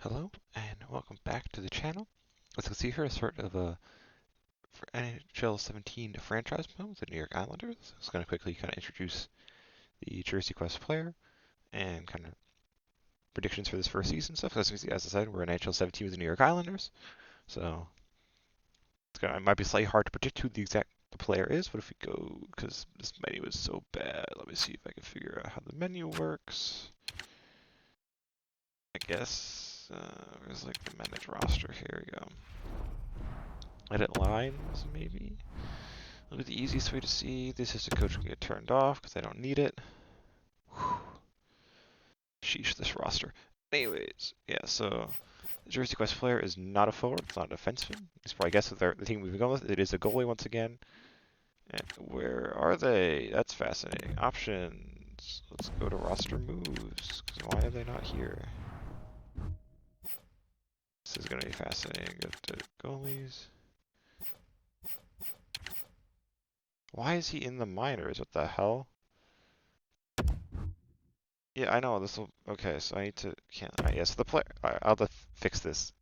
Hello and welcome back to the channel. As you can see here, a sort of a for NHL 17 franchise mode with the New York Islanders. I was going to quickly kind of introduce the Jersey Quest player and kind of predictions for this first season stuff. As you can see, as I said, we're in NHL 17 with the New York Islanders, so it might be slightly hard to predict who the player is. But if we go, because this menu is so bad, let me see if I can figure out how the menu works. I guess where's like the manage roster? Here we go. Edit lines, maybe? Look at the easiest way to see. This is the coach can get turned off because I don't need it. Whew. Sheesh, this roster. Anyways, yeah, so the Jersey Quest player is not a forward, it's not a defenseman. It's probably guess with the team we've been going with. It is a goalie once again. And where are they? That's fascinating. Options. Let's go to roster moves. Why are they not here? This is going to be fascinating. Go to goalies. Why is he in the minors? What the hell? Yeah, I know this will. Okay, so I need to. Yes, the player. I'll have to fix this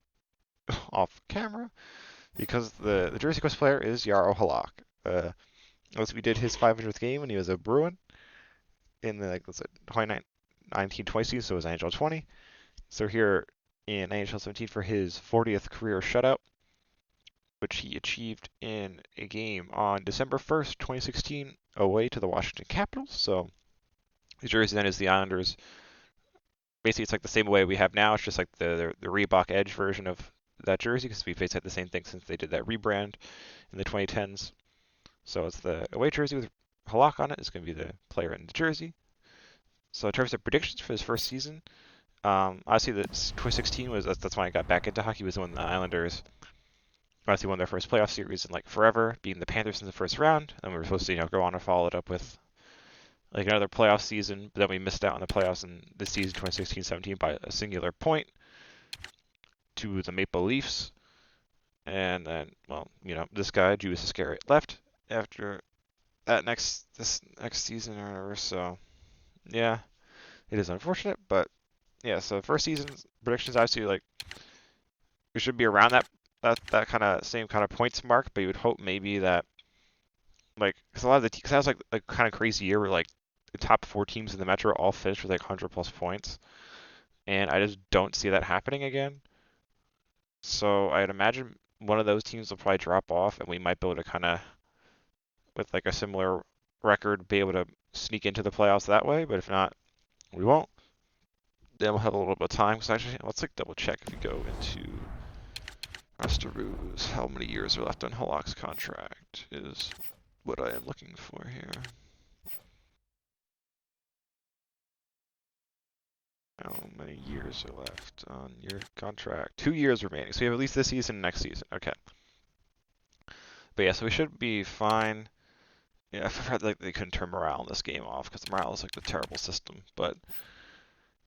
off camera because the Jersey Quest player is Jaroslav Halák. We did his 500th game when he was a Bruin in the 2019-20 season, so it was NHL 20. So here in NHL 17 for his 40th career shutout, which he achieved in a game on December 1st, 2016, away to the Washington Capitals. So the jersey then is the Islanders. Basically, it's like the same way we have now. It's just like the Reebok Edge version of that jersey because we've basically had the same thing since they did that rebrand in the 2010s. So it's the away jersey with Halak on it. It's going to be the player in the jersey. So in terms of predictions for his first season, obviously the 2016 that's when I got back into hockey. Was when the Islanders obviously won their first playoff series in like forever, beating the Panthers in the first round, and we were supposed to go on and follow it up with like another playoff season, but then we missed out on the playoffs in this season 2016-17 by a singular point to the Maple Leafs. And then, well, this guy, Judas Iscariot, left after this next season or whatever. So, yeah, it is unfortunate, but yeah. So first season predictions, obviously, like we should be around that kind of same kind of points mark, but you would hope maybe that because a lot of the because that was like kind of crazy year where like the top 4 teams in the Metro all finished with like 100+ points, and I just don't see that happening again. So I'd imagine one of those teams will probably drop off, and we might be able to kind of, with like a similar record, be able to sneak into the playoffs that way. But if not, we won't. Then we'll have a little bit of time. Because actually, let's like double check if we go into Rosteroos, how many years are left on Halak's contract is what I am looking for here. How many years are left on your contract? 2 years remaining. So you have at least this season and next season. Okay. But yeah, so we should be fine. Yeah, I forgot like they couldn't turn morale in this game off because morale is like the terrible system. But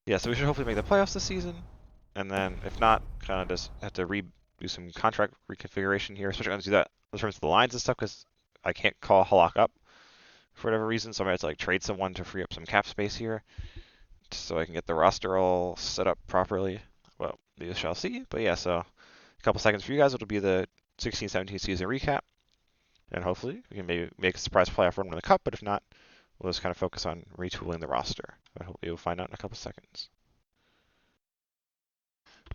yeah, so we should hopefully make the playoffs this season, and then if not, kind of just have to do some contract reconfiguration here, especially going to do that in terms of the lines and stuff because I can't call Halak up for whatever reason, so I might have to like trade someone to free up some cap space here, so I can get the roster all set up properly. Well, we shall see. But yeah, so a couple seconds for you guys. It'll be the 16-17 season recap. And hopefully we can maybe make a surprise playoff run in the cup, but if not, we'll just kind of focus on retooling the roster. But hopefully we'll find out in a couple seconds.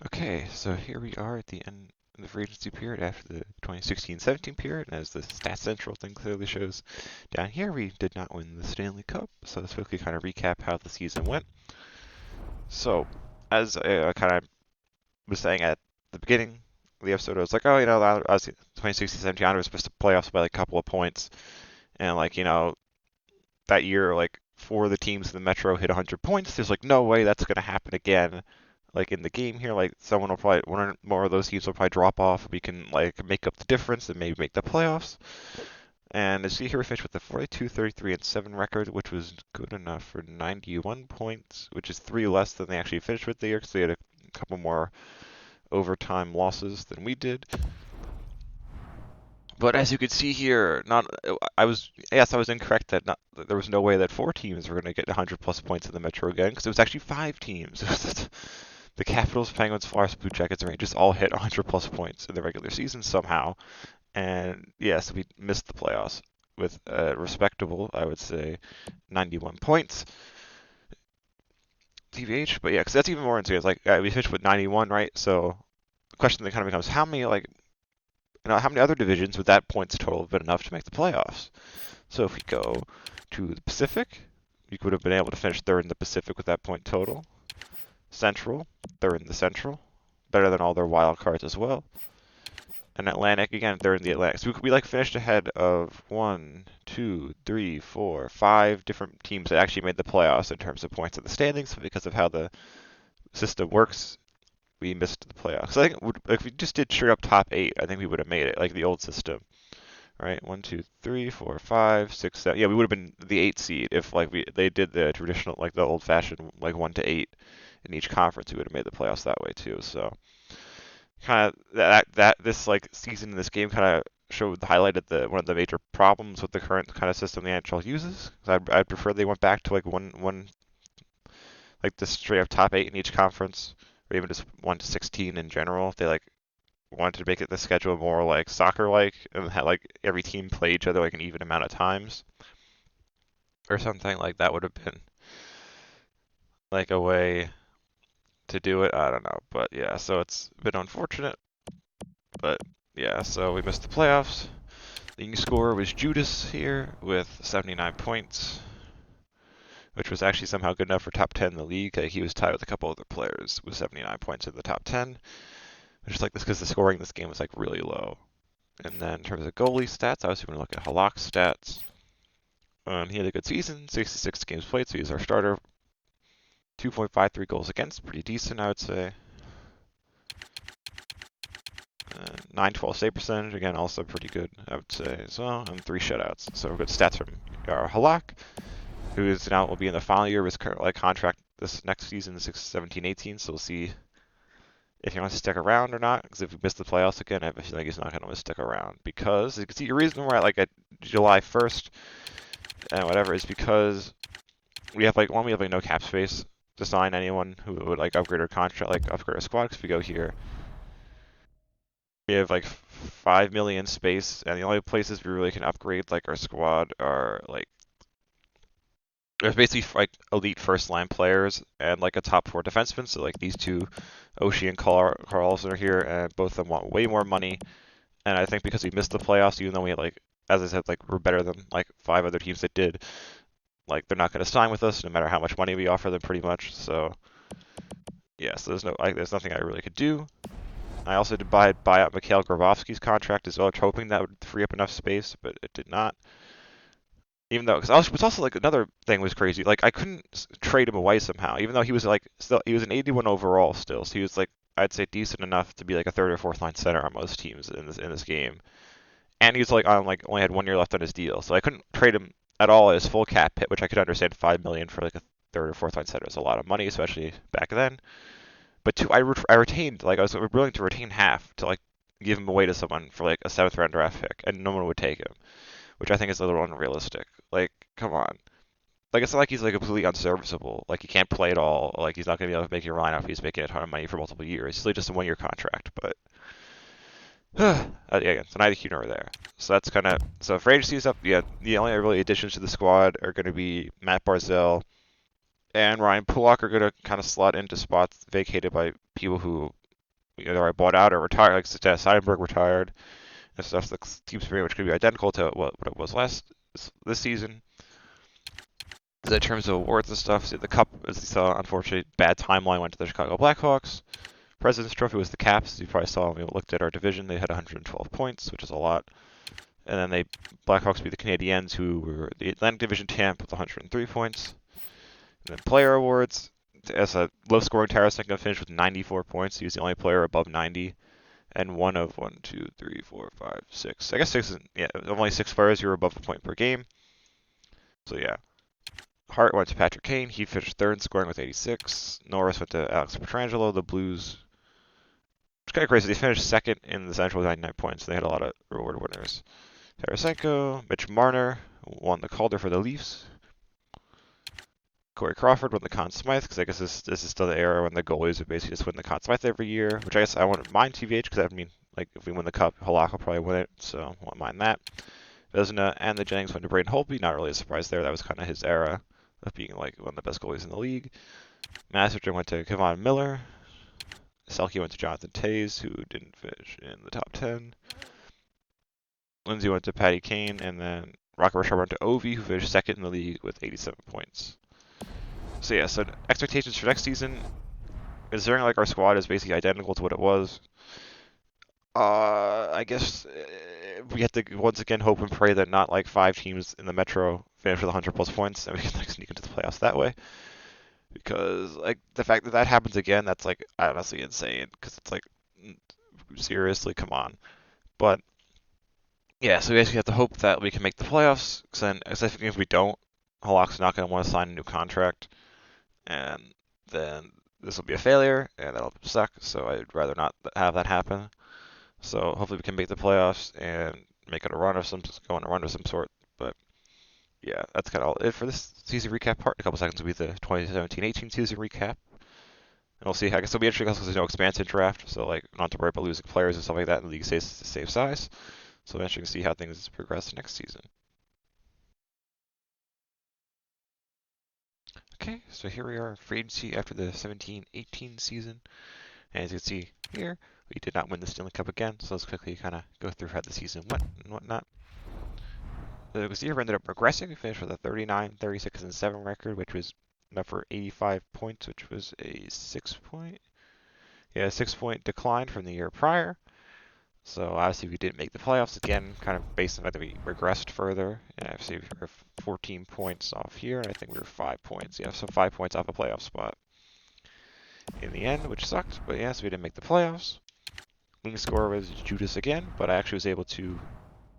Okay, so here we are at the end of the free agency period after the 2016-17 period, and as the Stats Central thing clearly shows down here, we did not win the Stanley Cup, so let's quickly kind of recap how the season went. So, as I kind of was saying at the beginning of the episode, I was like, oh, I was 2016-17 Islanders missed the playoffs by like a couple of points, and like, that year, like 4 of the teams in the Metro hit 100 points. There's like no way that's going to happen again. Like in the game here, like one or more of those teams will probably drop off. We can like make up the difference and maybe make the playoffs. And as you see here, we finished with a 42, 33, and 7 record, which was good enough for 91 points, which is 3 less than they actually finished with the year because they had a couple more overtime losses than we did. But as you can see here, I was incorrect that there was no way that 4 teams were going to get 100+ points in the Metro again because it was actually 5 teams. The Capitals, Penguins, Flyers, Blue Jackets, and Rangers all hit 100+ points in the regular season somehow. And yes, we missed the playoffs with a respectable, I would say, 91 points. TBH, but yeah, because that's even more insane. It's like we finished with 91, right? So the question then kind of becomes, how many how many other divisions with that points total have been enough to make the playoffs? So if we go to the Pacific, we would have been able to finish third in the Pacific with that point total. Central, third in the Central, better than all their wild cards as well. And Atlantic, again, third in the Atlantic. So we like finished ahead of 1, 2, 3, 4, 5 different teams that actually made the playoffs in terms of points in the standings. But because of how the system works, we missed the playoffs. So I think if we just did straight up top 8, I think we would have made it, like the old system. Right, 1, 2, 3, 4, 5, 6, 7. Yeah, we would have been the 8 seed if they did the traditional, like the old-fashioned, like 1 to 8 in each conference. We would have made the playoffs that way too. So kind of this like season in this game kind of highlighted one of the major problems with the current kind of system the NHL uses. I'd prefer they went back to like one like the straight up top 8 in each conference, or even just 1 to 16 in general. If they like wanted to make it the schedule more like soccer-like and had like every team play each other like an even amount of times or something, like that would have been like a way to do it. I don't know, but yeah, so it's been unfortunate, but yeah, so we missed the playoffs. The leading scorer was Judas here with 79 points, which was actually somehow good enough for top 10 in the league. He was tied with a couple other players with 79 points in the top 10. Just like this, because the scoring in this game was like really low. And then in terms of goalie stats, obviously we're going to look at Halak's stats. He had a good season, 66 games played, so he's our starter. 2.53 goals against, pretty decent, I would say. 912 save percentage, again, also pretty good, I would say as well. And 3 shutouts. So good stats from Halak, who is now will be in the final year of his contract this next season, 17-18. So we'll see if he wants to stick around or not, because if we miss the playoffs again, I feel like he's not going to want to stick around. Because you can see the reason we're at July 1st and whatever is because we have no cap space to sign anyone who would like upgrade our contract, like upgrade our squad. Because if we go here, we have like 5 million space, and the only places we really can upgrade like our squad are like there's basically like elite first line players and like a top 4 defenseman. So like these two, Oshie and Carlson are here, and both of them want way more money. And I think because we missed the playoffs, even though we had like, as I said, like we're better than like 5 other teams that did, like they're not going to sign with us no matter how much money we offer them, pretty much. So yeah, so there's nothing I really could do. I also did buy out Mikhail Grabovski's contract as well, hoping that would free up enough space, but it did not. Even though, because it's also like another thing was crazy. Like I couldn't trade him away somehow, even though he was like he was an 81 overall still. So he was like, I'd say decent enough to be like a 3rd or 4th line center on most teams in this game. And he's like only had 1 year left on his deal, so I couldn't trade him at all at his full cap hit, which I could understand. 5 million for like a 3rd or 4th line center is a lot of money, especially back then. But I retained, like I was willing to retain half to like give him away to someone for like a 7th round draft pick, and no one would take him, which I think is a little unrealistic. Like, come on. Like, it's not like he's like completely unserviceable. Like, he can't play at all. Like, he's not going to be able to make your lineup if he's making a ton of money for multiple years. He's like just a 1 year contract, but yeah, so neither here nor there. So that's kind of so for agency stuff. Yeah, the only really additions to the squad are going to be Matt Barzal and Ryan Pulock are going to kind of slot into spots vacated by people who either I bought out or retired. Like Seidenberg retired and stuff. So the team's pretty much going to be identical to what it was this season. In terms of awards and stuff, so the Cup, as you saw, unfortunately, bad timeline went to the Chicago Blackhawks. President's Trophy was the Caps. As you probably saw when we looked at our division, they had 112 points, which is a lot. And then Blackhawks beat the Canadiens, who were the Atlantic Division champ with 103 points. And then player awards, as a low-scoring Tarasenko finished with 94 points. He was the only player above 90. And one of 1, 2, 3, 4, 5, 6. I guess 6 only 6 players who were above a point per game. So yeah. Hart went to Patrick Kane. He finished 3rd, scoring with 86. Norris went to Alex Pietrangelo. The Blues, it's kind of crazy. They finished 2nd in the Central with 99 points. They had a lot of reward winners. Tarasenko, Mitch Marner won the Calder for the Leafs. Corey Crawford won the Conn Smythe, because I guess this is still the era when the goalies would basically just win the Conn Smythe every year, which I guess I wouldn't mind TVH, because I mean, like, if we win the Cup, Halák will probably win it, so I won't mind that. Vezina and the Jennings went to Braden Holtby, not really a surprise there. That was kind of his era of being like one of the best goalies in the league. Masterton went to Kevon Miller. Selke went to Jonathan Toews, who didn't finish in the top 10. Lindsay went to Patty Kane, and then Rocket Richard went to Ovi, who finished second in the league with 87 points. So yeah, so expectations for next season, considering like our squad is basically identical to what it was, I guess we have to once again hope and pray that not like 5 teams in the Metro finish with 100 plus points, and we can like sneak into the playoffs that way. Because like the fact that that happens again, that's like honestly insane. Because it's like seriously, come on. But yeah, so we basically have to hope that we can make the playoffs. Because then, I think if we don't, Halak's not going to want to sign a new contract, and then this will be a failure, and that'll suck. So I'd rather not have that happen. So hopefully we can make the playoffs and make it a run of some, go on a run of some sort. But yeah, that's kind of all it for this season recap part. In a couple seconds will be the 2017-18 season recap. And we'll see. I guess it'll be interesting because there's no expansion draft, so like not to worry about losing players and stuff like that. And the league stays the same size. So eventually we can see how things progress next season. Okay, so here we are, free agency after the 17-18 season. And as you can see here, we did not win the Stanley Cup again, so let's quickly kind of go through how the season went and whatnot. The year ended up regressing. We finished with a 39, 36, and 7 record, which was enough for 85 points, which was a 6-point decline from the year prior. So obviously we didn't make the playoffs again, kind of based on the fact that we regressed further. And obviously we were 14 points off here, and I think we were 5 points. Yeah, so 5 points off a playoff spot in the end, which sucked. But yeah, so we didn't make the playoffs. Leading scorer was Judas again, but I actually was able to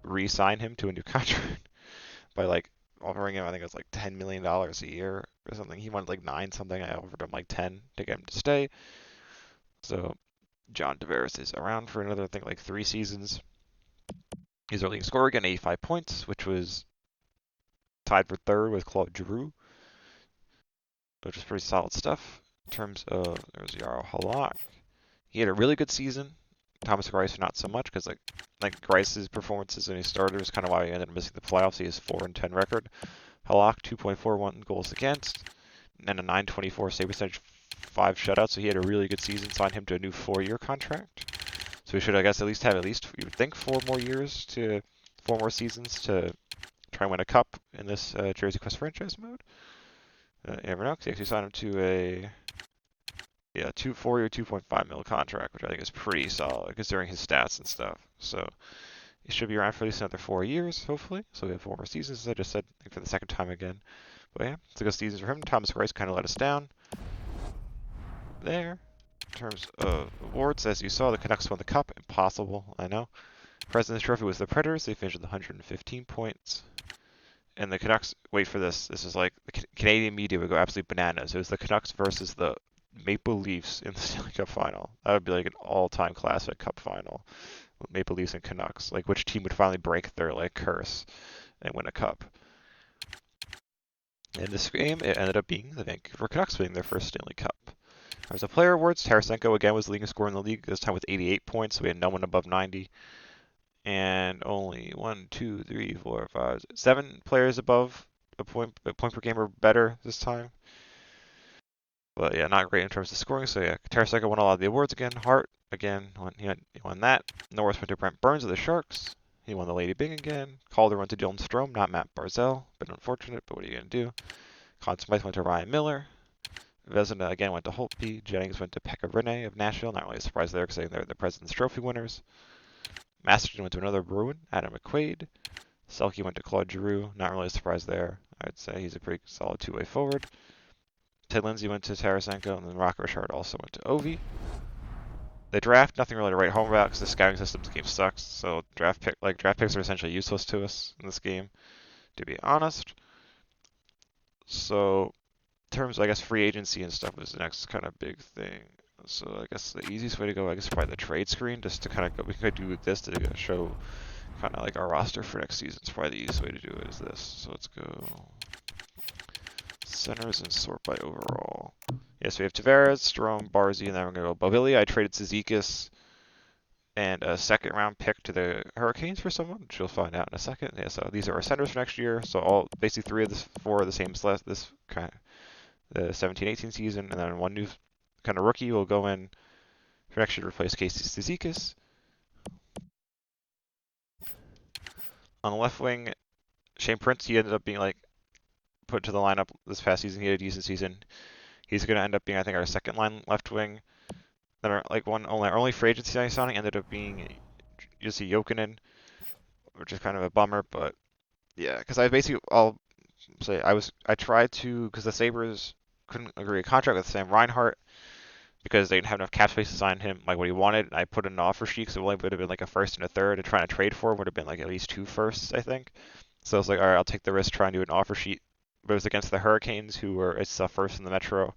re-sign him to a new contract by like offering him, I think it was like $10 million a year or something. He wanted like 9 something. I offered him like 10 to get him to stay. So John Tavares is around for another, I think, like 3 seasons. He's our leading scorer again, 85 points, which was tied for 3rd with Claude Giroux, which is pretty solid stuff. In terms of, there's Jaroslav Halák. He had a really good season. Thomas Greiss not so much, because like Greiss's performances when he started is kind of why he ended up missing the playoffs. He has 4-10 record. Halák 2.41 goals against, and a 924 save percentage, 5 shutouts. So he had a really good season. Signed him to a new 4-year contract. So we should, I guess, at least have you would think 4 more seasons to try and win a cup in this Jersey Quest franchise mode. You never know, because he actually signed him to a 4-year, $2.5 million contract, which I think is pretty solid considering his stats and stuff. So he should be around for at least another 4 years, hopefully. So we have 4 more seasons, as I just said, I think for the second time again. But yeah, it's a good season for him. Thomas Greiss kind of let us down there. In terms of awards, as you saw, the Canucks won the Cup. Impossible, I know. President's Trophy was the Predators. They finished with 115 points. And the Canucks, wait for this. This is like, the Canadian media would go absolutely bananas. It was the Canucks versus the Maple Leafs in the Stanley Cup final. That would be like an all-time classic Cup final. Maple Leafs and Canucks. Like, which team would finally break their, like, curse and win a cup? In this game, it ended up being the Vancouver Canucks winning their first Stanley Cup. There's a player awards. Tarasenko again was the leading scorer in the league, this time with 88 points. So we had no one above 90. And only 7 players above a point per game or better this time. But yeah, not great in terms of scoring. So yeah, Tarasenko won a lot of the awards again. Hart, again, he won that. Norris went to Brent Burns of the Sharks. He won the Lady Byng again. Calder went to Dylan Strome, not Matt Barzal. Been unfortunate, but what are you going to do? Conn Smythe went to Ryan Miller. Vezina again went to Holtby. Jennings went to Pekka Rinne of Nashville. Not really a surprise there because they're the President's Trophy winners. Masterton went to another Bruin, Adam McQuaid. Selke went to Claude Giroux. Not really a surprise there. I'd say he's a pretty solid 2-way forward. Ted Lindsay went to Tarasenko, and then Rocket Richard also went to Ovi. The draft, nothing really to write home about because the scouting system of the game sucks. So draft picks are essentially useless to us in this game, to be honest. So in terms of, I guess, free agency and stuff was the next kind of big thing. So I guess the easiest way to go, I guess, is probably the trade screen, just to kind of go. We could do this to show kind of like our roster for next season. It's probably the easiest way to do it is this. So let's go centers and sort by overall. Yes, we have Tavares, Strome, Barzy, and then we're going to go Bobilli. I traded Zizekas and a second round pick to the Hurricanes for someone, which you'll find out in a second. Yeah, so these are our centers for next year. So all basically four of the same this kind of the 17-18 season, and then one new kind of rookie will go in for next year to replace Casey Zizekas. On the left wing, Shane Prince, he ended up being like put to the lineup this past season. He had a decent season. He's going to end up being, I think, our second line left wing. Then our only free agency signing ended up being Jussi Jokinen, which is kind of a bummer. But yeah, because I'll say I tried to, because the Sabres couldn't agree a contract with Sam Reinhart because they didn't have enough cap space to sign him like what he wanted. And I put in an offer sheet, so it only would have been like a first and a third, and trying to trade for would have been like at least 2 firsts, I think. So I was like, all right, I'll take the risk trying to do an offer sheet. But it was against the Hurricanes, it's first in the Metro.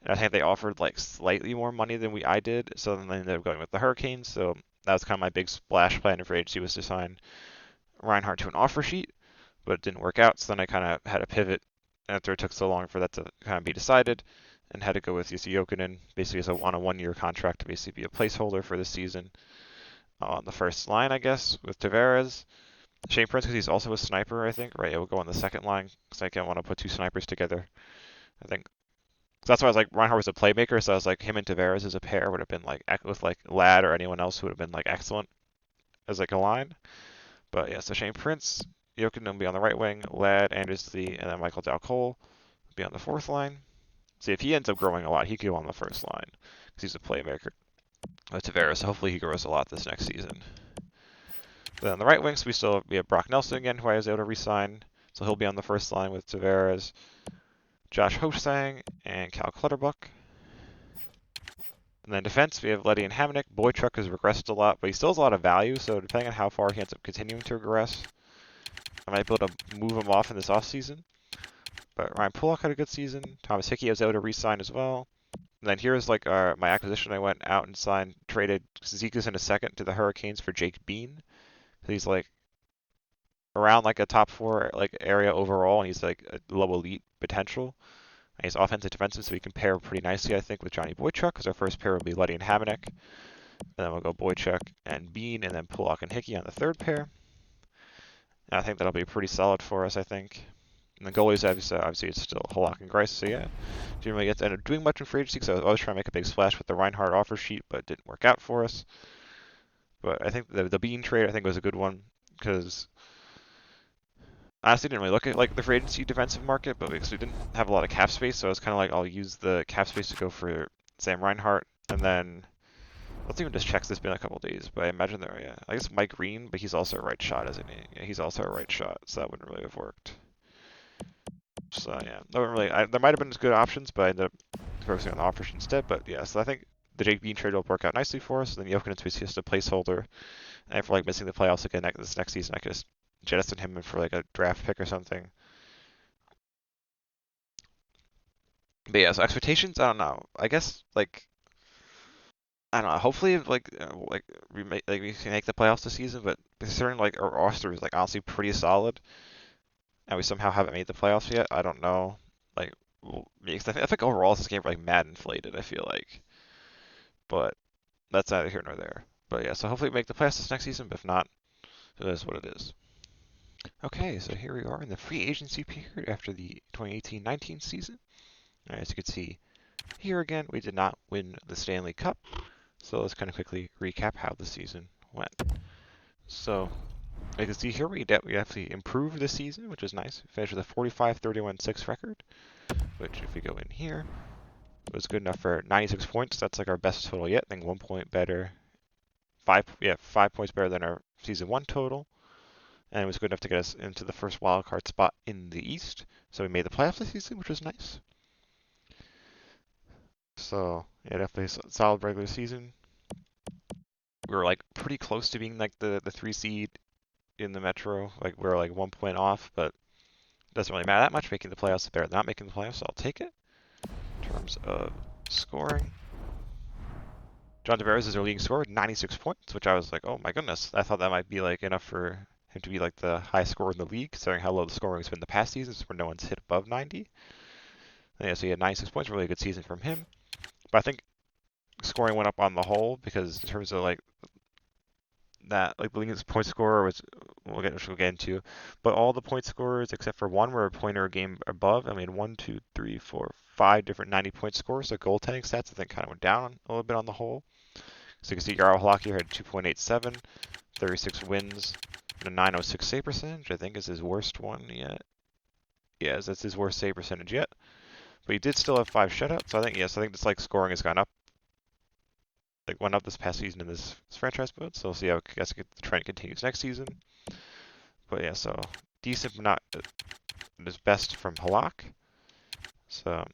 And I think they offered like slightly more money than I did, so then they ended up going with the Hurricanes. So that was kind of my big splash plan for agency, was to sign Reinhart to an offer sheet, but it didn't work out. So then I kind of had a pivot after it took so long for that to kind of be decided, and had to go with Jussi Jokinen basically on a 1-year contract to basically be a placeholder for this season on the first line, I guess, with Tavares. Shane Prince, because he's also a sniper, I think, right? It will go on the second line because I can't want to put 2 snipers together. I think so that's why I was like, Reinhart was a playmaker, so I was like, him and Tavares as a pair would have been like with like Ladd or anyone else who would have been like excellent as like a line. But yeah, so Shane Prince, Jokinen will be on the right wing, Ladd, Anders Lee, and then Michael Dalcol will be on the fourth line. See, if he ends up growing a lot, he could go on the first line because he's a playmaker. With Tavares, hopefully he grows a lot this next season. Then on the right wings, we have Brock Nelson again, who I was able to re-sign, so he'll be on the first line with Tavares, Josh Hosang, and Cal Clutterbuck. And then defense, we have Letty and Hamonic. Boychuk has regressed a lot, but he still has a lot of value, so depending on how far he ends up continuing to regress, I might be able to move him off in this offseason. But Ryan Pulock had a good season. Thomas Hickey I was able to re-sign as well. And then here's like my acquisition. I went out and traded Zizekas in a second to the Hurricanes for Jake Bean. So he's like around like a top 4 like area overall, and he's like a low elite potential. And he's offensive defensive, so he can pair pretty nicely, I think, with Johnny Boychuk, because our first pair will be Letty and Hamonic. And then we'll go Boychuk and Bean, and then Pulock and Hickey on the third pair. And I think that'll be pretty solid for us, I think. And the goalies, obviously it's still Halák and Greiss, so yeah. Didn't really get to end up doing much in free agency, because I was always trying to make a big splash with the Reinhart offer sheet, but it didn't work out for us. But I think the Bean trade, I think, was a good one, because honestly didn't really look at like the free agency defensive market, but because we didn't have a lot of cap space, so I was kind of like, I'll use the cap space to go for Sam Reinhart, and then let's even just check this been a couple days. But I imagine I guess Mike Green, but he's also a right shot, isn't he? Yeah, he's also a right shot, so that wouldn't really have worked. So yeah, there might have been good options, but I ended up focusing on the offer sheet instead. But yeah, so I think the Jake Bean trade will work out nicely for us. And then Jokinen's basically just a placeholder, and for like missing the playoffs again this next season, I could just jettison him in for like a draft pick or something. But yeah, so expectations, I don't know. I guess like I don't know. Hopefully, we can make the playoffs this season. But considering like our roster is like honestly pretty solid, and we somehow haven't made the playoffs yet, I don't know. Like, because I think overall this game like mad inflated. I feel like, but that's neither here nor there. But yeah, so hopefully we make the playoffs this next season. But if not, it is what it is. Okay, so here we are in the free agency period after the 2018-19 season. As you can see here again, we did not win the Stanley Cup. So let's kind of quickly recap how the season went. So you can see here we actually improved this season, which is nice. We finished with a 45-31-6 record, which if we go in here, was good enough for 96 points. That's like our best total yet. I think 1 point better. 5 points better than our season 1 total. And it was good enough to get us into the first wildcard spot in the East. So we made the playoffs this season, which was nice. So yeah, definitely a solid regular season. We were like pretty close to being like the 3 seed in the Metro. Like we were like 1 point off, but it doesn't really matter that much. Making the playoffs is better than not making the playoffs, so I'll take it. In terms of scoring, John Tavares is our leading scorer with 96 points, which I was like, oh my goodness. I thought that might be like enough for him to be like the highest scorer in the league, considering how low the scoring has been the past seasons where no one's hit above 90. And yeah, so he had 96 points, really good season from him. But I think scoring went up on the whole because in terms of like that, like the leading point scorer was, which we'll get into, but all the point scorers except for one were a point or a game above. I mean, 1, 2, 3, 4, 5 different 90-point scores. So goaltending stats I think kind of went down a little bit on the whole. So you can see Jaroslav Halák here had 2.87, 36 wins, and a 906 save percentage. I think is his worst one yet. Yeah, that's his worst save percentage yet. But he did still have 5 shutouts. So I think yes, I think this like scoring has gone up, like went up this past season in this franchise mode. So we'll see how I guess the trend continues next season. But yeah, so decent, but not his best from Halák. So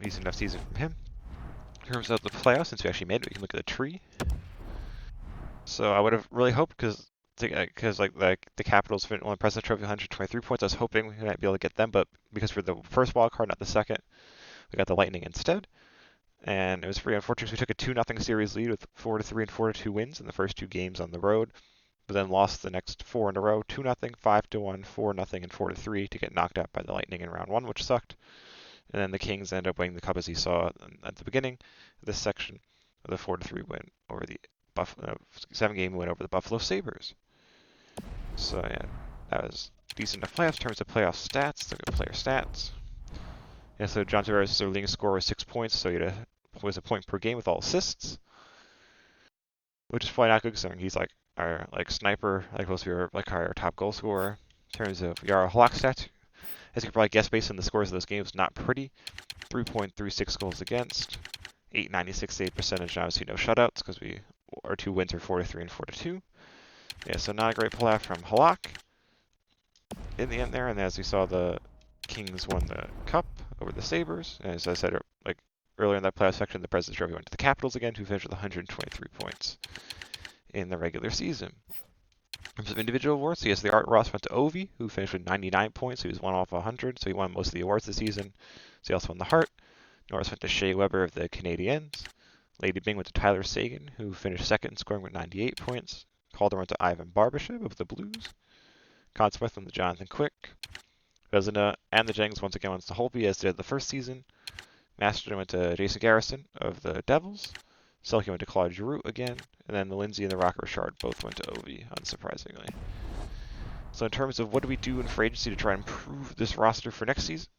decent enough season from him. In terms of the playoffs, since we actually made it, we can look at the tree. So I would have really hoped because like the Capitals won the President's Trophy 123 points. I was hoping we might be able to get them, but because we're the first wild card, not the second, we got the Lightning instead. And it was pretty unfortunate. We took a 2-0 series lead with 4-3 and 4-2 wins in the first 2 games on the road, but then lost the next 4 in a row: 2-0, 5-1, 4-0, and 4-3 to get knocked out by the Lightning in round 1, which sucked. And then the Kings ended up winning the cup, as you saw at the beginning of this section, with a 4-3 win over the 7-game win over the Buffalo Sabres. So yeah, that was decent enough playoffs. In terms of playoff stats, look at player stats. Yeah, so John Tavares' leading scorer was 6 points, so he was a point per game with all assists, which is probably not good considering he's like our sniper, like supposed to be our top goal scorer. In terms of Jaroslav Halák stats, as you can probably guess based on the scores of those games, not pretty. 3.36 goals against, 896 save percentage, obviously no shutouts because our 2 wins are 4-3 and 4-2. Yeah, so not a great playoff from Halák in the end there. And as we saw, the Kings won the cup over the Sabres. And as I said earlier in that playoff section, the President's Trophy went to the Capitals again, who finished with 123 points in the regular season. In terms of individual awards, so yes, the Art Ross went to Ovi, who finished with 99 points. He was 1 off 100, so he won most of the awards this season. So he also won the Hart. Norris went to Shea Weber of the Canadiens. Lady Byng went to Tyler Seguin, who finished second, scoring with 98 points. Calder went to Ivan Barbashev of the Blues. Conn Smith went to Jonathan Quick. Vezina and the Jennings once again went to Holtby, as did the first season. Masterton went to Jason Garrison of the Devils. Selke went to Claude Giroux again. And then the Lindsay and the Rock Richard both went to Ovi, unsurprisingly. So in terms of what do we do in free agency to try and improve this roster for next season?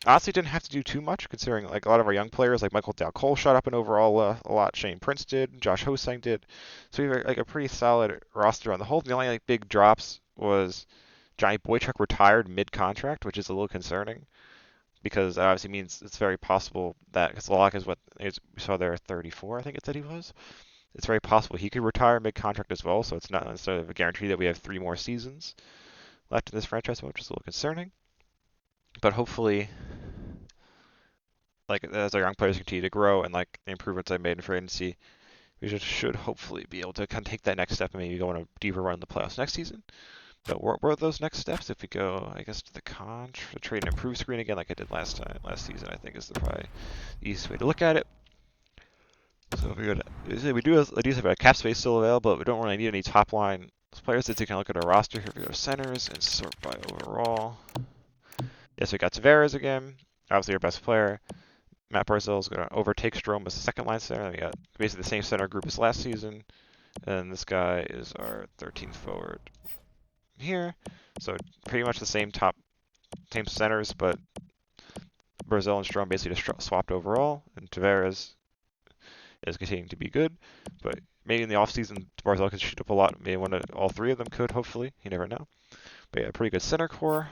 Honestly, didn't have to do too much, considering like a lot of our young players, like Michael Dal-Cole, shot up in overall a lot. Shane Prince did, Josh Hosang did. So we have like a pretty solid roster on the whole. The only like big drops was Johnny Boychuk retired mid-contract, which is a little concerning because that obviously means it's very possible that, because Halák is we saw there 34, I think it said he was. It's very possible he could retire mid-contract as well, so it's not necessarily a guarantee that we have 3 more seasons left in this franchise, which is a little concerning. But hopefully, like as our young players continue to grow and like the improvements I made in free agency, we should hopefully be able to kind of take that next step and maybe go on a deeper run in the playoffs next season. But what were those next steps? If we go, I guess, to the trade and improve screen again, like I did last season, I think is probably the easiest way to look at it. So if we go to, we do have a decent amount of cap space still available, but we don't really need any top line players. So you can look at our roster here. If we go to centers and sort by overall. Yes, we got Tavares again, obviously our best player. Matt Barzal is going to overtake Strome as the second line center. We got basically the same center group as last season. And this guy is our 13th forward here. So pretty much the same centers, but Barzal and Strome basically just swapped overall. And Tavares is continuing to be good. But maybe in the offseason, Barzal could shoot up a lot. Maybe all 3 of them could, hopefully. You never know. But yeah, pretty good center core.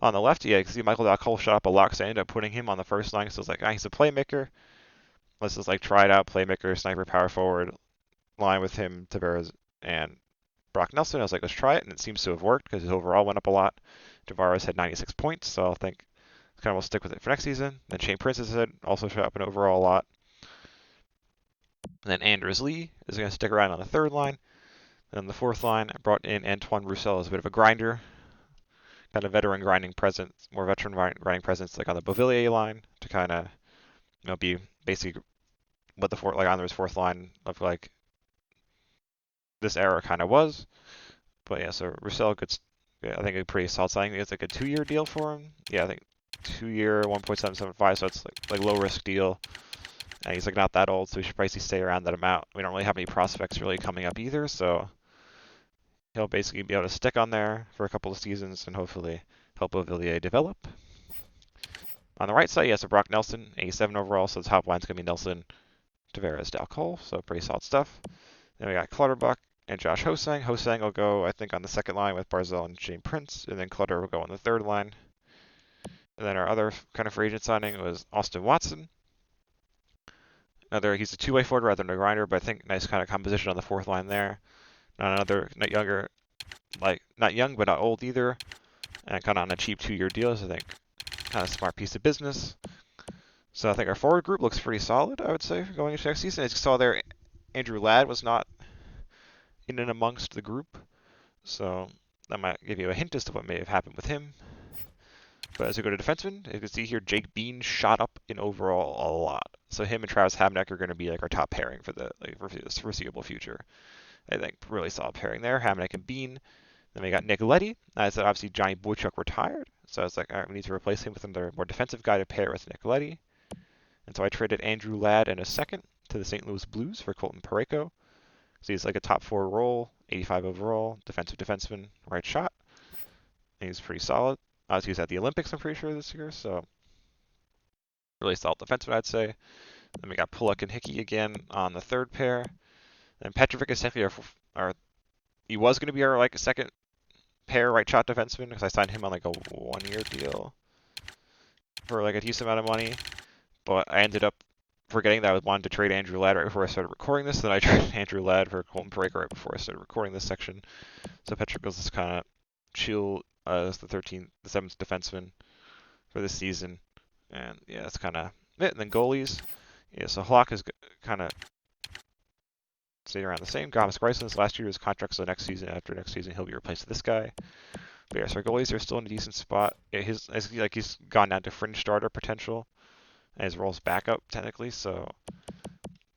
On the left, yeah, you can see Michael Dal-Cole shot up a lot, so I ended up putting him on the first line. So it's like, he's a playmaker. Let's just like try it out, playmaker, sniper, power forward, line with him, Tavares, and Brock Nelson. I was like, let's try it, and it seems to have worked because his overall went up a lot. Tavares had 96 points, so I think kind of we'll stick with it for next season. Then Shane Prince had also shot up an overall a lot. And then Anders Lee is going to stick around on the third line. And then the fourth line, I brought in Antoine Roussel as a bit of a grinder. Kind of veteran grinding presence, more veteran grinding presence, like on the Beauvillier line, to kind of, be basically what the Islanders' fourth line of like this era kind of was. But yeah, so Roussel I think a pretty solid signing. It's like a 2-year deal for him. Yeah, I think 2-year, 1.775, so it's like low risk deal. And he's like not that old, so he should probably stay around that amount. We don't really have any prospects really coming up either, so he'll basically be able to stick on there for a couple of seasons and hopefully help Villiers develop. On the right side, he has a Brock Nelson, 87 overall, so the top line's going to be Nelson, Tavares, Dalcol, so pretty solid stuff. Then we got Clutterbuck and Josh Hosang. Hosang will go, I think, on the second line with Barzal and Shane Prince, and then Clutter will go on the third line. And then our other kind of free agent signing was Austin Watson. He's a two-way forward rather than a grinder, but I think nice kind of composition on the fourth line there. Not young, but not old either. And kind of on a cheap 2-year deal, so I think kind of smart piece of business. So I think our forward group looks pretty solid, I would say, going into next season. As you saw there, Andrew Ladd was not in and amongst the group, so that might give you a hint as to what may have happened with him. But as we go to defensemen, you can see here Jake Bean shot up in overall a lot. So him and Travis Hamonic are going to be like our top pairing for the foreseeable future. I think really solid pairing there, Hamonic and Bean. Then we got Nick Leddy. I said obviously Johnny Boychuk retired, so I was like, all right, we need to replace him with another more defensive guy to pair with Nick Leddy. And so I traded Andrew Ladd and a second to the St. Louis Blues for Colton Parayko. So he's like a top 4 role, 85 overall, defensive defenseman, right shot. And he's pretty solid. Obviously, he's at the Olympics, I'm pretty sure, this year, so really solid defenseman, I'd say. Then we got Pulock and Hickey again on the third pair. And Petrovic is technically he was going to be our like second pair right shot defenseman because I signed him on like a 1-year deal for like a decent amount of money. But I ended up forgetting that I wanted to trade Andrew Ladd right before I started recording this. Then I traded Andrew Ladd for Colton Parayko right before I started recording this section. So Petrovic was just kind of chill as the 7th defenseman for this season. And yeah, that's kind of it. And then goalies. Yeah, so Halák is kind of staying around the same. Thomas Greison's last year's contract, so next season, after next season, he'll be replaced with this guy. But yeah, so our goalies are still in a decent spot. Yeah, he's gone down to fringe starter potential, and his role's backup technically. So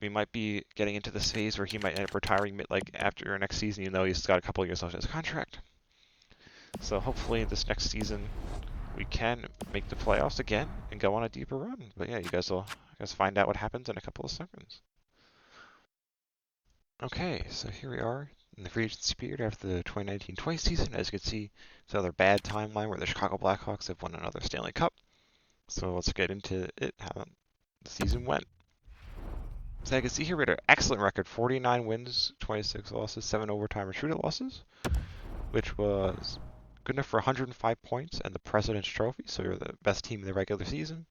we might be getting into this phase where he might end up retiring after next season, even though he's got a couple of years left in his contract. So hopefully this next season we can make the playoffs again and go on a deeper run. But yeah, you guys find out what happens in a couple of seconds. Okay, so here we are in the free agency period after the 2019-20 season. As you can see, it's another bad timeline where the Chicago Blackhawks have won another Stanley Cup. So let's get into it, how the season went. So you can see here we had an excellent record, 49 wins, 26 losses, 7 overtime or shootout losses, which was good enough for 105 points and the President's Trophy, so you're the best team in the regular season.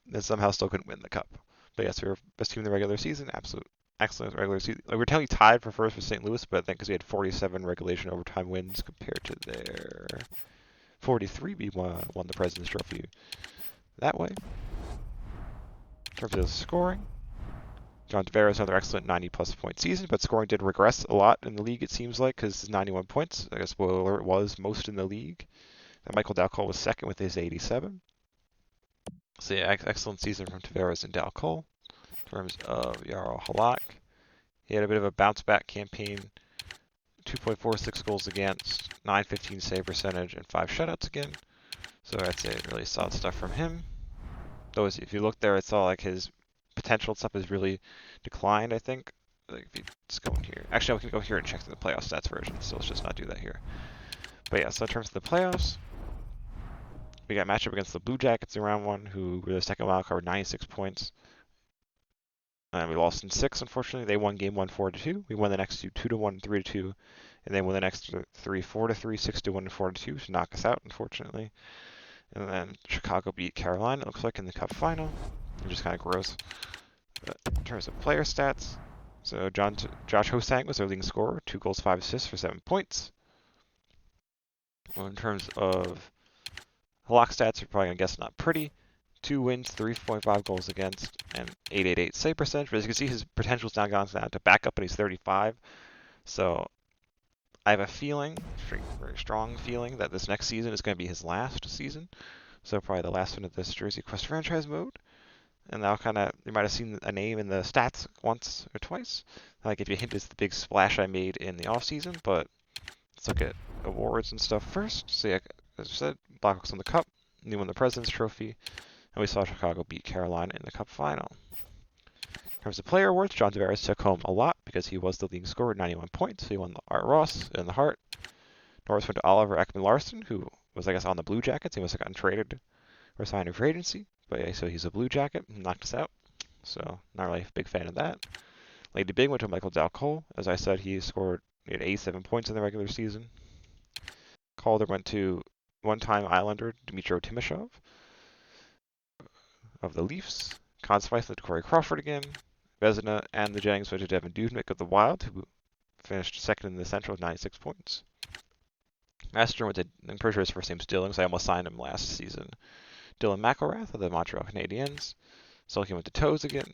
Then somehow still couldn't win the Cup. But yes, we were best team in the regular season, excellent regular season. We're technically tied for first with St. Louis, but I think because we had 47 regulation overtime wins compared to their 43, we won the President's Trophy that way. In terms of scoring, John Tavares another excellent 90-plus point season, but scoring did regress a lot in the league, it seems like, because 91 points, I guess, spoiler alert, was most in the league. And Michael Dalcol was second with his 87. So yeah, excellent season from Tavares and Dalcol. In terms of Jaroslav Halák, he had a bit of a bounce-back campaign, 2.46 goals against, 915 save percentage, and 5 shutouts again. So I'd say really solid stuff from him. Though if you look there, it's all like his potential stuff has really declined, I think. Like if you just go in here. Actually, we can go here and check the playoff stats version, so let's just not do that here. But yeah, so in terms of the playoffs, we got matchup against the Blue Jackets in round 1, who were the second wild card, 96 points. And we lost in 6, unfortunately. They won game 1, 4-2. We won the next 2, 2-1, 3-2. And then won the next 3, 4-3, 6-1, and 4-2 to knock us out, unfortunately. And then Chicago beat Carolina, it looks like, in the Cup final. Which is kind of gross. But in terms of player stats, so Josh Hosang was our leading scorer, 2 goals, 5 assists for 7 points. Well, in terms of Halák stats, you're probably going to guess not pretty. 2 wins, 3.5 goals against, and 888 save percentage. But as you can see, his potential's now gone down to backup, and he's 35. So I have a feeling, very strong feeling, that this next season is going to be his last season. So probably the last one of this Jersey Quest franchise mode. And now you might have seen a name in the stats once or twice. I'll give you a hint, it's the big splash I made in the offseason, but let's look at awards and stuff first. So yeah, as I said, Blackhawks on the Cup, They won the President's Trophy, and we saw Chicago beat Carolina in the Cup final. In terms of player awards, John Tavares took home a lot because he was the leading scorer with 91 points. So he won the Art Ross and the Hart. Norris went to Oliver Ekman-Larsson, who was, I guess, on the Blue Jackets. He must have gotten traded or signed in free agency. But yeah, so he's a Blue Jacket. Knocked us out. So not really a big fan of that. Lady Big went to Michael Dal-Cole. As I said, he had 87 points in the regular season. Calder went to one-time Islander Dmytro Timashov of the Leafs. Conn Smythe went to Corey Crawford again. Vezina and the Jennings went to Devin Dubnyk of the Wild, who finished second in the Central with 96 points. Master went to, I'm pretty sure his first name's Dylan, because I almost signed him last season. Dylan McElrath of the Montreal Canadiens. Sulky went to Toes again.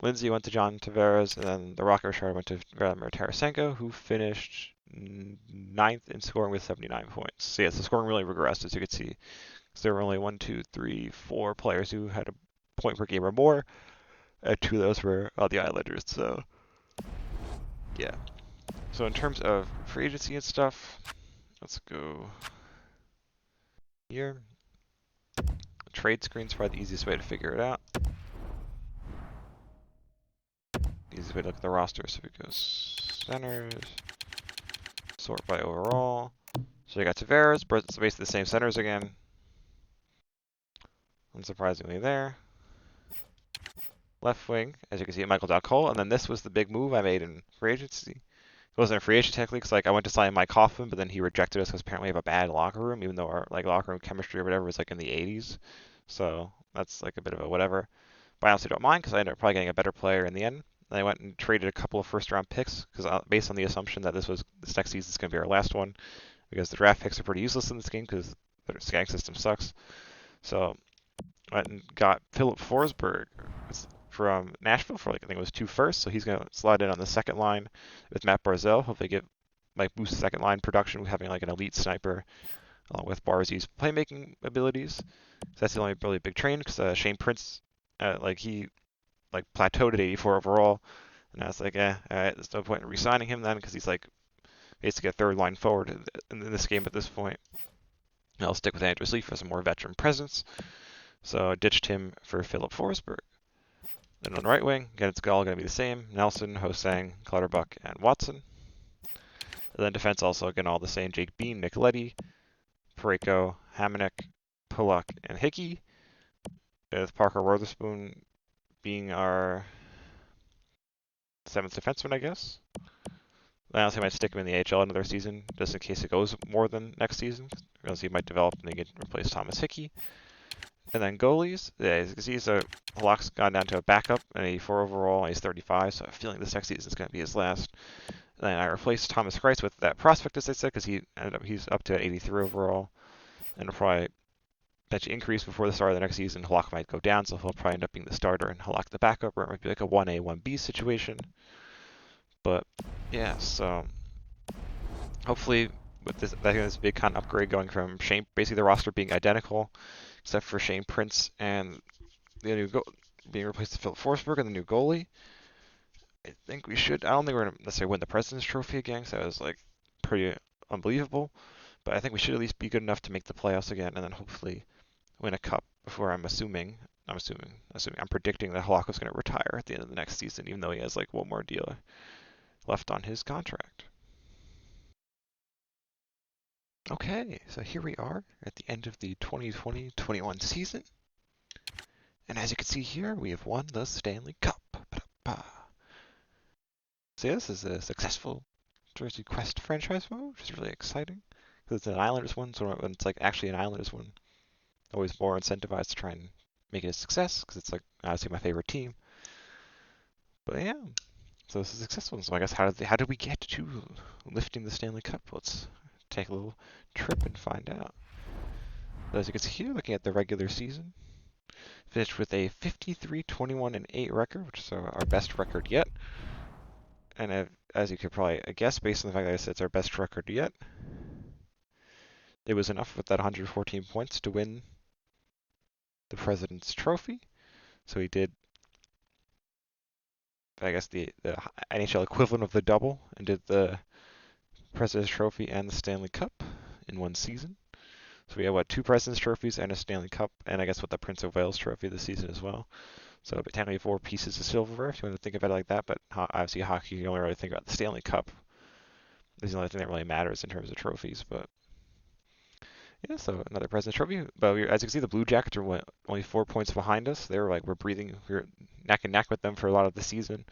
Lindsay went to John Tavares, and then the Rocket Richard went to Vladimir Tarasenko, who finished 9th in scoring with 79 points. So yes, the scoring really regressed, as you could see. So there were only 4 players who had a point per game or more, and 2 of those were the Islanders. So yeah. So in terms of free agency and stuff, let's go here. Trade screen's probably the easiest way to figure it out. Easiest way to look at the roster. So we go centers, sort by overall. So you got Tavares, it's basically the same centers again. Unsurprisingly there. Left wing, as you can see, Michael Dal-Cole, and then this was the big move I made in free agency. It wasn't a free agent technically, because I went to sign Mike Hoffman, but then he rejected us because apparently we have a bad locker room, even though our locker room chemistry or whatever was in the 80s. So that's a bit of a whatever. But I honestly don't mind because I ended up probably getting a better player in the end. And I went and traded a couple of first-round picks because based on the assumption that this next season is going to be our last one, because the draft picks are pretty useless in this game because the scanning system sucks. So I went and got Philip Forsberg from Nashville for I think it was 2 firsts, so he's going to slide in on the second line with Matt Barzal. Hopefully boost second line production with having an elite sniper along with Barzy's playmaking abilities. So that's the only really big train because Shane Prince, he plateaued at 84 overall, and I was like, all right, there's no point in re-signing him then because he's basically a third line forward in this game at this point. And I'll stick with Andrews Lee for some more veteran presence. So I ditched him for Philip Forsberg. Then on the right wing, again, it's all going to be the same. Nelson, Hosang, Clutterbuck, and Watson. And then defense also, again, all the same. Jake Bean, Nick Leddy, Parayko, Hamonic, Pulock, and Hickey. With Parker Wotherspoon being our 7th defenseman, I guess. I honestly might stick him in the AHL another season, just in case it goes more than next season. Because he might develop and they can replace Thomas Hickey. And then goalies, as you can see, so Halak's gone down to a backup, an 84 overall, he's 35, so I have a feeling this next season is going to be his last. And then I replaced Thomas Kreitz with that prospect, as I said, because he's up to 83 overall, and will probably potentially increase before the start of the next season. Halak might go down, so he'll probably end up being the starter and Halak the backup, or it might be like a 1A, 1B situation. But yeah, so hopefully with this big kind of upgrade going from Shane, basically the roster being identical, except for Shane Prince and the new being replaced with Philip Forsberg and the new goalie. I think we should. I don't think we're going to necessarily win the President's Trophy again, because that was pretty unbelievable. But I think we should at least be good enough to make the playoffs again, and then hopefully win a cup before I'm predicting that Halak is going to retire at the end of the next season, even though he has one more deal left on his contract. Okay, so here we are at the end of the 2020-21 season. And as you can see here, we have won the Stanley Cup. So yeah, this is a successful Jersey Quest franchise mode, which is really exciting. Because it's an Islanders one, so when it's actually an Islanders one, always more incentivized to try and make it a success, because it's honestly my favorite team. But yeah, so this is a successful. So I guess how did we get to lifting the Stanley Cup? Let's take a little trip and find out. As you can see here, looking at the regular season, finished with a 53-21-8 record, which is our best record yet. And as you could probably guess, based on the fact that it's our best record yet, it was enough with that 114 points to win the President's Trophy. So he did, I guess, the NHL equivalent of the double, and did the President's Trophy and the Stanley Cup in one season. So we have 2 President's Trophies and a Stanley Cup, and I guess with the Prince of Wales Trophy this season as well. So technically 4 pieces of silverware if you want to think about it like that. But obviously hockey, you only really think about the Stanley Cup. This is the only thing that really matters in terms of trophies. But yeah, so another President's Trophy. But as you can see, the Blue Jackets are only 4 points behind us. We're breathing, we're neck and neck with them for a lot of the season.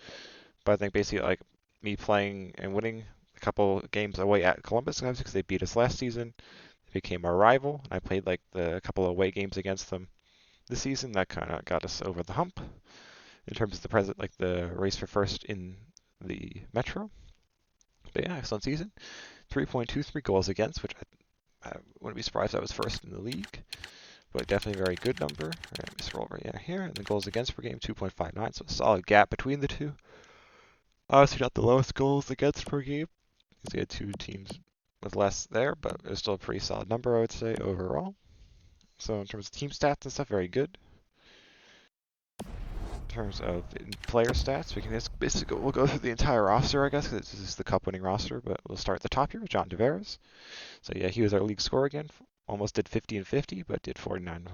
But I think basically like me playing and winning a couple games away at Columbus because they beat us last season. They became our rival. I played like a couple of away games against them this season. That kind of got us over the hump in terms of the race for first in the Metro. But yeah, excellent season. 3.23 goals against, which I wouldn't be surprised if I was first in the league. But definitely a very good number. Let me scroll over here. And the goals against per game, 2.59. So a solid gap between the two. Obviously not the lowest goals against per game, because we had 2 teams with less there, but it was still a pretty solid number, I would say, overall. So in terms of team stats and stuff, very good. In terms of player stats, we can just basically we'll go through the entire roster, I guess, because this is the cup-winning roster. But we'll start at the top here with John Tavares. So yeah, he was our league scorer again. Almost did 50 and 50, but did 49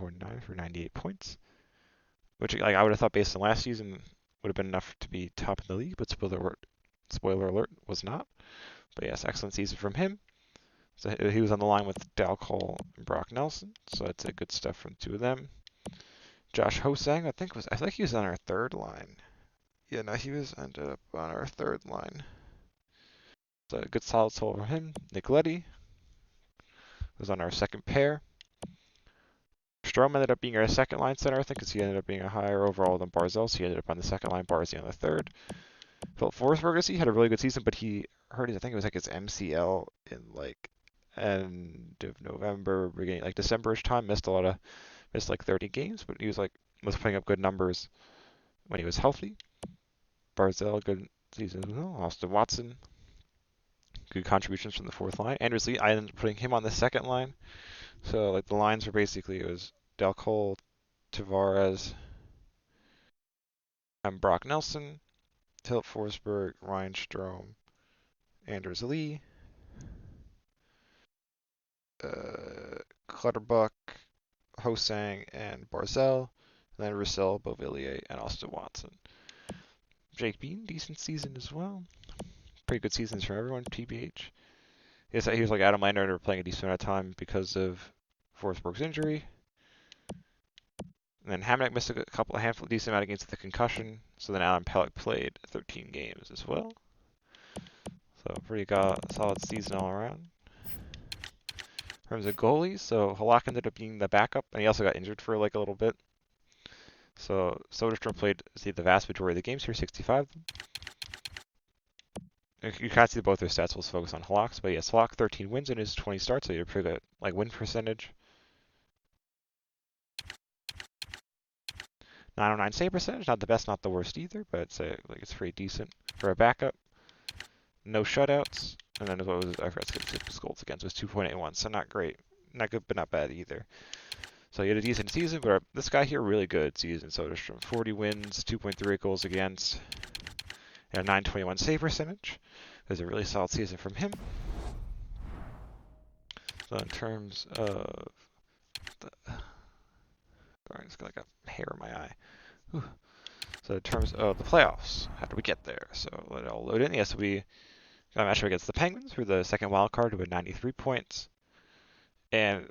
for 98 points, which like I would have thought based on last season would have been enough to be top in the league. But spoiler alert, was not. But yes, excellent season from him. So he was on the line with Dal Cole and Brock Nelson. So I'd say good stuff from 2 of them. Josh Hosang, I think he was on our 3rd line. Yeah, no, he ended up on our 3rd line. So a good solid total from him. Nick Leddy was on our 2nd pair. Strome ended up being our 2nd line center, I think, because he ended up being a higher overall than Barzell, so he ended up on the 2nd line, Barzell on the 3rd. Philip Forsberg, he had a really good season, but he hurt I think it was like his MCL in like end of November, beginning like December-ish time. Missed like 30 games, but he was putting up good numbers when he was healthy. Barzell, good season as well. Austin Watson, good contributions from the 4th line. Anders Lee, I ended up putting him on the 2nd line. So like the lines were basically it was Dal Cole, Tavares, and Brock Nelson, Philip Forsberg, Ryan Strome, Anders Lee, Clutterbuck, Hosang, and Barzell, and then Roussel, Beauvillier, and Austin Watson. Jake Bean, decent season as well. Pretty good seasons from everyone, TBH. He was like Adam Lander playing a decent amount of time because of Forsberg's injury. And then Hamonic missed a handful decent amount against the concussion. So then Alan Pellick played 13 games as well. So pretty solid season all around. In terms of goalies, so Halák ended up being the backup, and he also got injured for like a little bit. So Soderstrom played the vast majority of the games here, 65 of them. You can't see both their stats. We'll focus on Halak's, but yes, Halák 13 wins in his 20 starts, so he had a pretty good win percentage. 909 save percentage, not the best, not the worst either, but I'd say it's pretty decent for a backup. No shutouts, and then what was I forgot to skip his goals against was 2.81, so not great, not good, but not bad either. So he had a decent season, but this guy here really good season. Soderstrom 40 wins, 2.38 goals against, and a 921 save percentage. It was a really solid season from him. So in terms of sorry, I just got like a hair in my eye. Whew. So in terms of the playoffs, how did we get there? So let it all load in. Yes, we got a matchup against the Penguins for the 2nd wild card with 93 points, and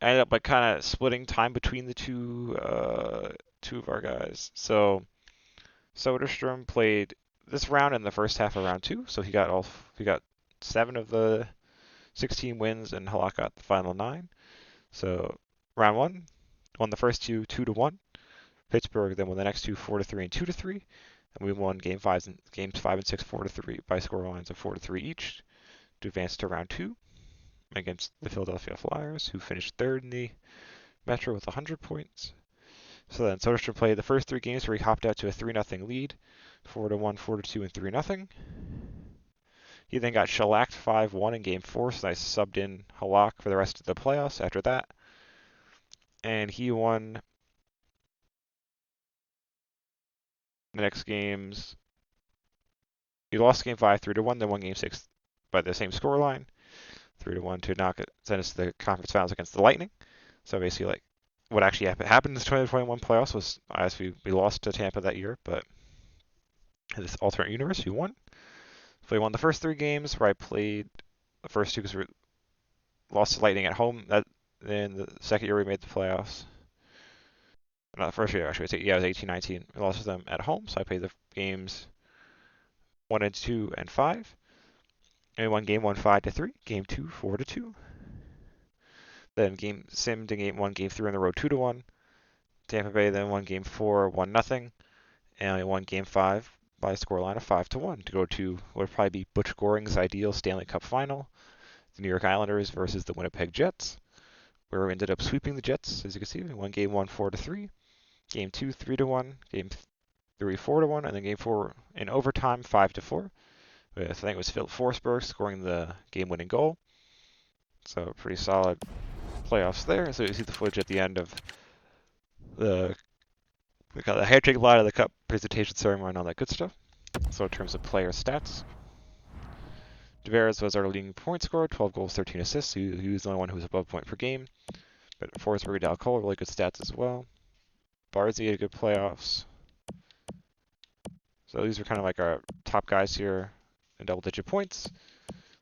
I ended up kind of splitting time between the two of our guys. So Soderstrom played this round in the first half of round 2, so he got 7 of the 16 wins, and Halák got the final 9. So round 1 won the first 2 2-1. Pittsburgh then won the next 2 4-3 and 2-3, and we won games 5 and 6 4-3 by score lines of 4-3 each to advance to round 2 against the Philadelphia Flyers, who finished 3rd in the Metro with 100 points. So then Soderstrom played the first 3 games where he hopped out to a 3-0 lead, 4-1, 4-2, and 3-0. He then got shellacked 5-1 in Game 4, so I subbed in Halák for the rest of the playoffs after that. And he won the next games. He lost Game 5 3-1, then won Game 6 by the same scoreline. 3-1 to knock it, send us to the conference finals against the Lightning. So basically, like, what actually happened in this 2021 playoffs was, as we lost to Tampa that year, but in this alternate universe, we won. So we won the first 3 games where I played the first 2 because we lost to Lightning at home. That then the second year we made the playoffs. Not the first year actually. Yeah, it was 18-19. We lost to them at home, so I played the games 1 and 2 and 5. And we won game 1 5-3, game 2 4-2. Then game simmed in game 1, game 3 on the road 2-1. Tampa Bay then won game 4 1-0, and we won game 5 by a scoreline of 5-1 to go to what would probably be Butch Goring's ideal Stanley Cup final, the New York Islanders versus the Winnipeg Jets, where we ended up sweeping the Jets. As you can see, we won game 1 4-3, game 2 3-1, game 3 4-1, and then game 4 in overtime 5-4. I think it was Phil Forsberg scoring the game-winning goal. So pretty solid playoffs there. So you see the footage at the end of the handshake line of the cup presentation ceremony and all that good stuff. So in terms of player stats, Tavares was our leading point scorer, 12 goals, 13 assists. He was the only one who was above point per game. But Forsberg and Dal Cole, really good stats as well. Barzy had good playoffs. So these are kind of like our top guys here in double-digit points.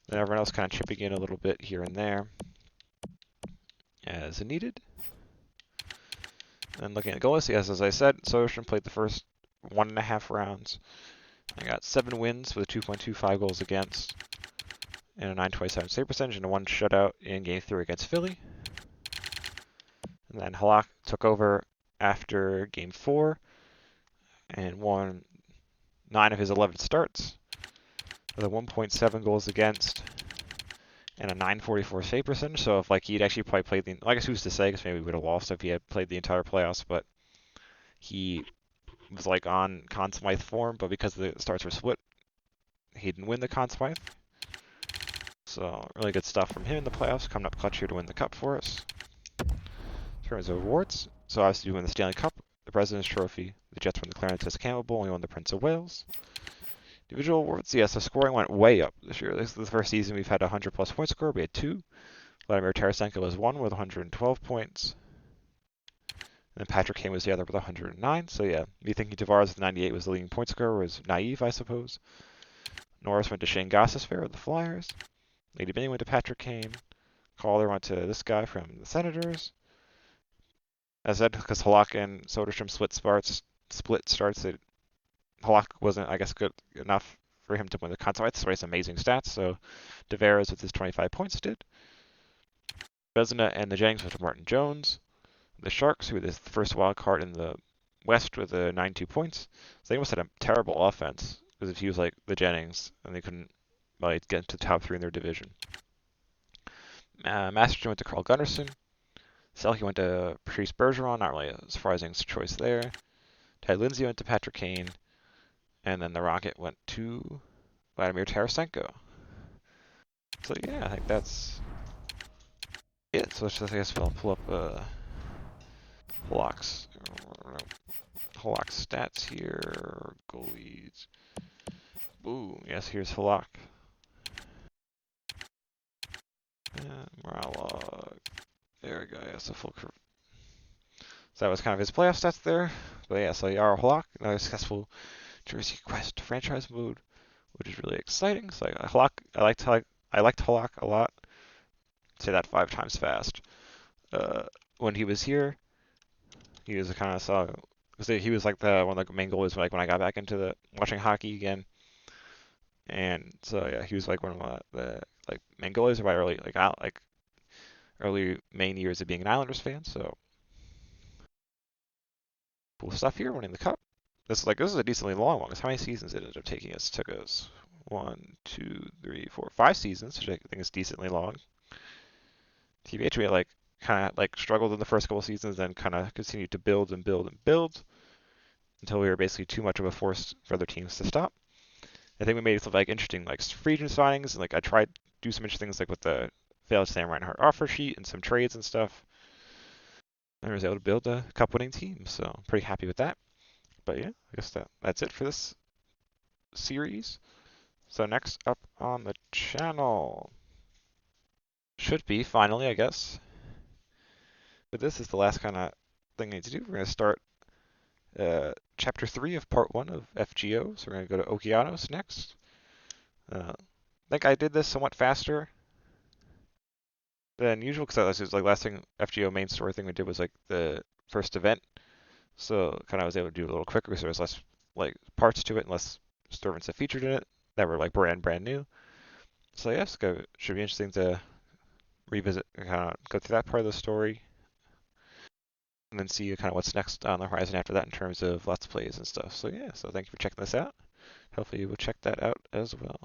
Then everyone else kind of chipping in a little bit here and there as needed. And looking at goalies, yes, as I said, Soderstrom played the first 1.5 rounds. I got 7 wins with a 2.25 goals against and a 927 save percentage and a 1 shutout in game 3 against Philly. And then Halák took over after game 4 and won 9 of his 11 starts with a 1.7 goals against and a 944 save percentage. So if like he'd actually probably played the, I guess who's to say, because maybe we would have lost if he had played the entire playoffs, but he was like on Conn Smythe form, but because the starts were split, he didn't win the Conn Smythe. So really good stuff from him in the playoffs, coming up clutch here to win the cup for us. In terms of awards, so obviously we won the Stanley Cup, the President's Trophy, the Jets won the Clarence Campbell Bowl, and we won the Prince of Wales. Individual awards, yes, the scoring went way up this year. This is the first season we've had a 100-plus point score. We had 2. Vladimir Tarasenko was 1 with 112 points. And then Patrick Kane was the other with 109. So yeah, me thinking Tavares with 98 was the leading point scorer was naive, I suppose. Norris went to Shane Gostisbehere with the Flyers. Lady Binny went to Patrick Kane. Calder went to this guy from the Senators. As I said, because Halák and Soderstrom split starts, Halák wasn't, I guess, good enough for him to win the Conn Smythe. So he has amazing stats. So Tavares with his 25 points did. Vezina and the Jennings went to Martin Jones. The Sharks, who were the first wild card in the West with 92 points. So they almost had a terrible offense because if he was like the Jennings, and they couldn't like get into the top 3 in their division. Masterton went to Carl Gunnarsson. Selke went to Patrice Bergeron, not really a surprising choice there. Ted Lindsay went to Patrick Kane. And then the Rocket went to Vladimir Tarasenko. So yeah, I think that's it. So let's just, I guess we'll pull up Halak's stats here. Goalies. Boom. Yes, here's Halák. Morale log. There we go. Yes, a full curve. So that was kind of his playoff stats there. But yeah, so Jaro Halák, another successful Jersey Quest franchise mode, which is really exciting. So I liked Halák a lot. Say that 5 times fast. When he was here, he was kind of he was like one of the main goalies when I got back into the watching hockey again. And so yeah, he was like one of the like main goalies of my early main years of being an Islanders fan. So cool stuff here, winning the cup. This is a decently long one. How many seasons it ended up taking us? It took us 1, 2, 3, 4, 5 seasons, which I think is decently long. TBH, we like kind of like struggled in the first couple seasons, then kind of continued to build and build and build until we were basically too much of a force for other teams to stop. I think we made some like interesting like free agent signings, and like I tried to do some interesting things like with the failed Sam Reinhart offer sheet and some trades and stuff. And I was able to build a cup-winning team, so I'm pretty happy with that. But yeah, I guess that's it for this series. So next up on the channel, should be, finally, I guess. But this is the last kind of thing I need to do. We're going to start Chapter 3 of Part 1 of FGO. So we're going to go to Okeanos next. I think I did this somewhat faster than usual, because it was like last thing, FGO main story thing we did was like the first event. So kind of was able to do it a little quicker because there was less like parts to it and less story events that featured in it that were like brand new. So yes, should be interesting to revisit, kind of go through that part of the story, and then see kind of what's next on the horizon after that in terms of Let's Plays and stuff. So yeah, so thank you for checking this out. Hopefully you will check that out as well.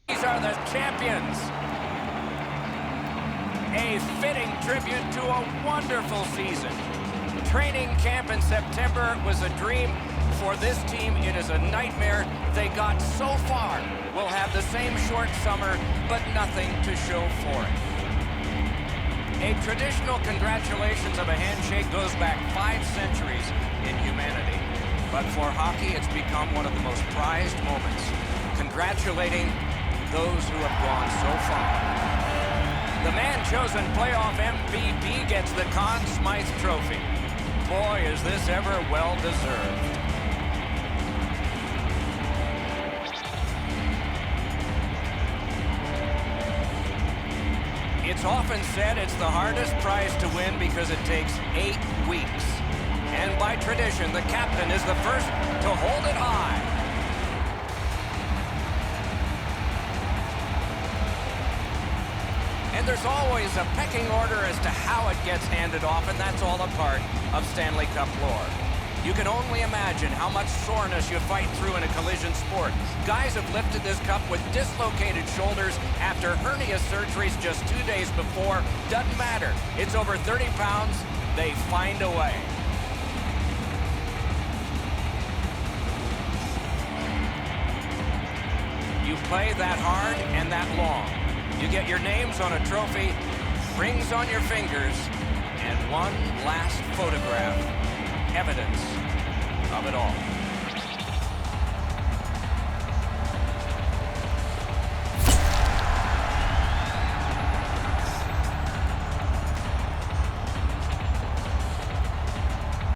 These are the champions. A fitting tribute to a wonderful season. Training camp in September was a dream. For this team, it is a nightmare. They got so far. We'll have the same short summer, but nothing to show for it. A traditional congratulations of a handshake goes back 5 centuries in humanity. But for hockey, it's become one of the most prized moments. Congratulating those who have gone so far. The man chosen playoff MVP gets the Conn Smythe Trophy. Boy, is this ever well deserved. It's often said it's the hardest prize to win because it takes 8 weeks. And by tradition, the captain is the first to hold it high. And there's always a pecking order as to how it gets handed off, and that's all a part of Stanley Cup lore. You can only imagine how much soreness you fight through in a collision sport. Guys have lifted this cup with dislocated shoulders after hernia surgeries just 2 days before. Doesn't matter. It's over 30 pounds. They find a way. You play that hard and that long. You get your names on a trophy, rings on your fingers, and one last photograph. Evidence of it all.